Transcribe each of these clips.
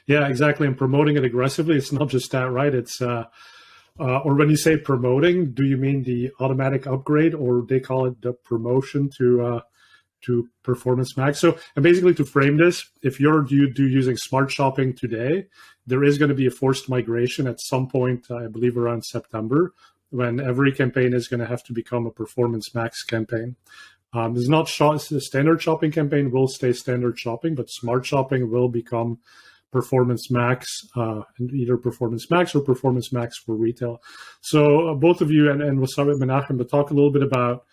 Yeah, exactly. And promoting it aggressively, it's not just that, right? It's or when you say promoting, do you mean the automatic upgrade, or they call it the promotion to Performance Max? So, and basically to frame this, if you're using Smart Shopping today, there is going to be a forced migration at some point, I believe around September, when every campaign is going to have to become a Performance Max campaign. It's not the standard shopping campaign will stay standard shopping, but Smart Shopping will become Performance Max, and either Performance Max or Performance Max for retail. So both of you, and we'll start with Menachem, but talk a little bit about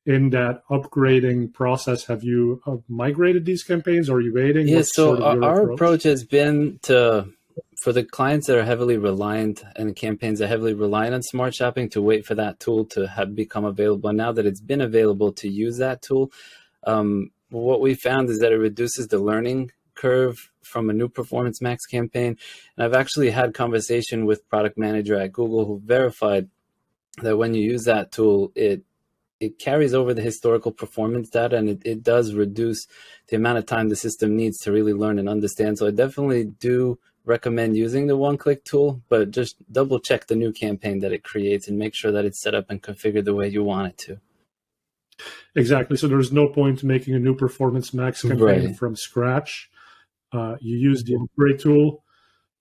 in that upgrading process. Have you migrated these campaigns, or are you waiting? Yeah, What's so sort of your our approach has been for the clients that are heavily reliant and campaigns that are heavily reliant on Smart Shopping, to wait for that tool to have become available. And now that it's been available, to use that tool, what we found is that it reduces the learning curve from a new Performance Max campaign. And I've actually had conversation with product manager at Google who verified that when you use that tool, it carries over the historical performance data, and it does reduce the amount of time the system needs to really learn and understand. So I definitely do recommend using the one-click tool, but just double check the new campaign that it creates and make sure that it's set up and configured the way you want it to. Exactly. So there's no point making a new Performance Max campaign from scratch. You use the upgrade tool.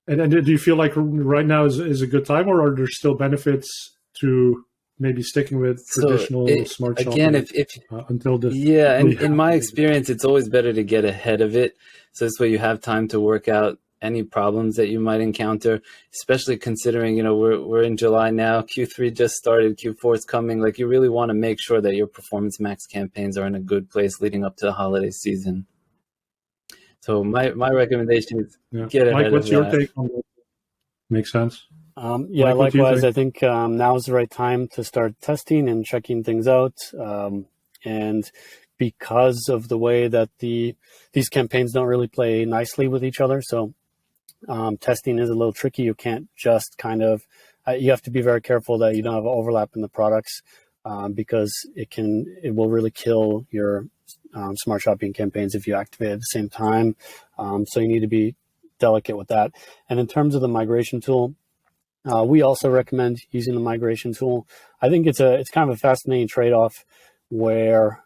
And do you feel like right now is a good time, or are there still benefits to maybe sticking with traditional Smart Shopping again, until the and in my experience, it's always better to get ahead of it, so this way you have time to work out any problems that you might encounter, especially considering we're in July now, Q3 just started, Q4 is coming. Like, you really want to make sure that your Performance Max campaigns are in a good place leading up to the holiday season. So my recommendation is get ahead Mike, what's of your that. take on that? Makes sense. Yeah, Mike, likewise, I think now is the right time to start testing and checking things out. And because of the way that these campaigns don't really play nicely with each other, so testing is a little tricky. You can't just you have to be very careful that you don't have overlap in the products, because it will really kill your Smart Shopping campaigns if you activate at the same time. So you need to be delicate with that. And in terms of the migration tool, we also recommend using the migration tool. I think it's kind of a fascinating trade-off where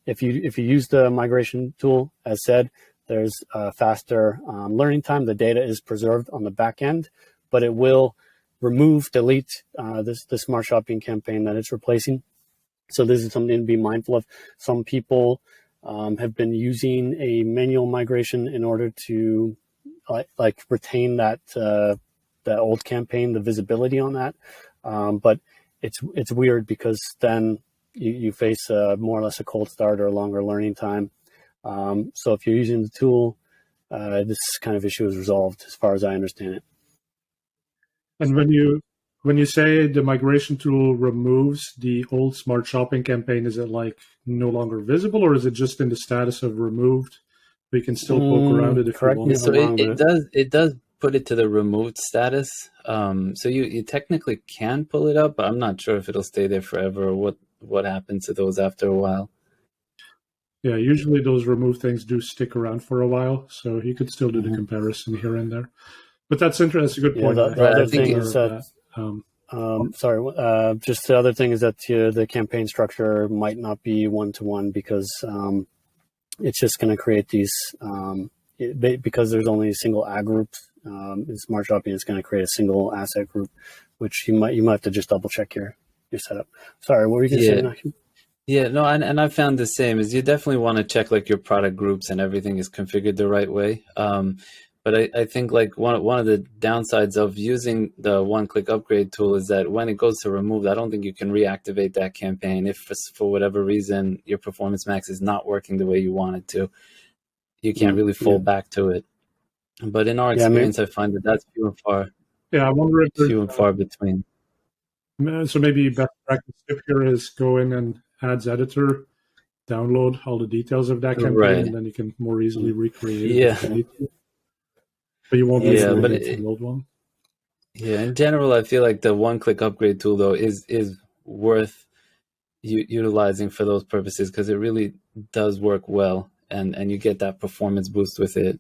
if you use the migration tool, as said, there's a faster learning time. The data is preserved on the back end, but it will delete the Smart Shopping campaign that it's replacing. So this is something to be mindful of. Some people have been using a manual migration in order to retain that old campaign, the visibility on that. But it's weird, because then you face more or less a cold start or a longer learning time. So if you're using the tool, this kind of issue is resolved as far as I understand it. And when you say the migration tool removes the old Smart Shopping campaign, is it like no longer visible, or is it just in the status of removed? But you can still poke around it if you want. So it does put it to the removed status. So you technically can pull it up, but I'm not sure if it'll stay there forever or what happens to those after a while. Yeah, usually those removed things do stick around for a while, so you could still do the comparison here and there. But that's interesting. That's a good point. The other thing is that, just the other thing is that the campaign structure might not be one-to-one, because it's just going to create these, because there's only a single ad group in Smart Shopping, it's going to create a single asset group, which you might have to just double check your setup. Sorry, what were you going to say, Menachem? Yeah, no, and I found the same, is you definitely want to check like your product groups and everything is configured the right way. But I think like one of the downsides of using the one-click upgrade tool is that when it goes to remove, I don't think you can reactivate that campaign if for whatever reason your Performance Max is not working the way you want it to. You can't really fall back to it. But in our experience, I find that that's few and far. Yeah, I wonder if few and far between. So maybe best practice tip here is go in and Ads Editor, download all the details of that campaign, and then you can more easily recreate it if you need to. But you won't be able to get the old one. Yeah, in general, I feel like the one-click upgrade tool, though, is worth utilizing for those purposes, because it really does work well, and you get that performance boost with it.